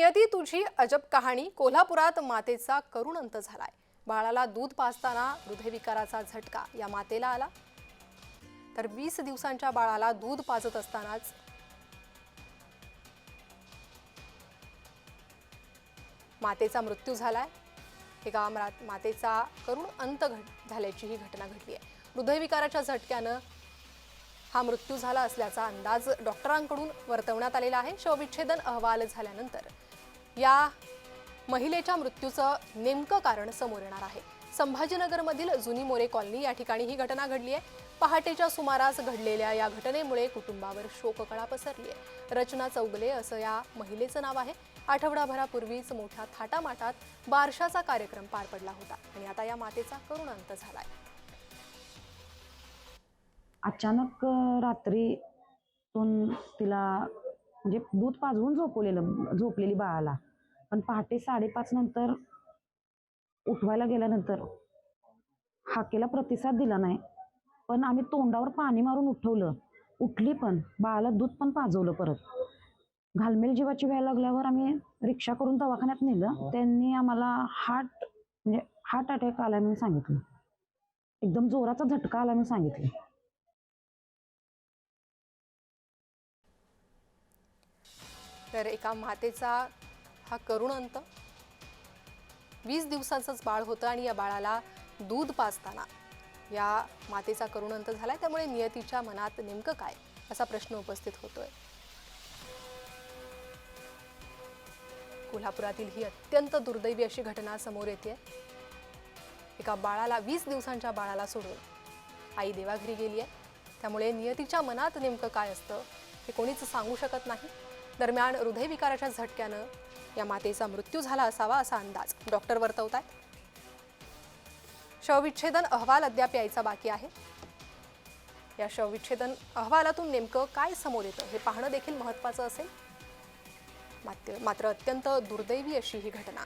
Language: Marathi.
नियती तुझी अजब कहाणी. कोल्हापुरात मातेचा करुण अंत झालाय. बाळाला दूध पाजताना हृदयविकाराचा झटका या मातेला आला. तर 20 दिवसांच्या बाळाला दूध पाजत असतानाच मातेचा मृत्यू झालाय. एका मातेचा करुण अंत झाल्याची ही घटना घडली आहे. हृदयविकाराच्या झटक्यानं हा मृत्यू झाला असल्याचा अंदाज डॉक्टरांकडून वर्तवण्यात आलेला आहे. शवविच्छेदन अहवाल झाल्यानंतर या महिलेच्या मृत्यूचं नेमकं कारण समोर येणार आहे. संभाजीनगरमधील जुनी मोरे कॉलनी या ठिकाणी ही घटना घडली आहे. पहाटेच्या सुमारास घडलेल्या या घटनेमुळे कुटुंबावर शोककळा पसरली आहे. रचना चौगले असं या महिलेचं नाव आहे. आठवडाभरापूर्वीच मोठ्या थाटामाटात बारशाचा कार्यक्रम पार पडला होता आणि आता या मातेचा करुण अंत झालाय. अचानक रात्री तिला म्हणजे दूध पाजवून झोपलेली बाळाला, पण पहाटे 5:30 नंतर उठवायला गेल्यानंतर हाकेला प्रतिसाद दिला नाही. पण आम्ही तोंडावर पाणी मारून उठवलं, उठली पण बाळाला दूध पण पाजवलं. परत घालमेल जीवाची व्हायला लागल्यावर आम्ही रिक्षा करून दवाखान्यात नेलं. त्यांनी आम्हाला हार्ट अटॅक आला म्हणून सांगितलं. एकदम जोराचा झटका आला म्हणून सांगितलं. तर एका मातेचा हा करुण अंत. 20 दिवसांचंच बाळ होतं आणि या बाळाला दूध पाजताना या मातेचा करुण अंत झालाय. त्यामुळे नियतीच्या मनात नेमकं काय असा प्रश्न उपस्थित होतोय. कोल्हापुरातील ही अत्यंत दुर्दैवी अशी घटना समोर येते. एका बाळाला 20 दिवसांच्या बाळाला सोडून आई देवाघरी गेली आहे. त्यामुळे नियतीच्या मनात नेमकं काय असतं हे कोणीच सांगू शकत नाही. दरम्यान हृदयविकाराच्या झटक्यानं या मातेचा मृत्यू झाला असावा असा अंदाज डॉक्टर वर्तवतात. शवविच्छेदन अहवाल अद्याप यायचा बाकी आहे. या शवविच्छेदन अहवालातून नेमकं काय समोर येतं हे पाहणं देखील महत्त्वाचं असेल. मात्र अत्यंत दुर्दैवी अशी ही घटना.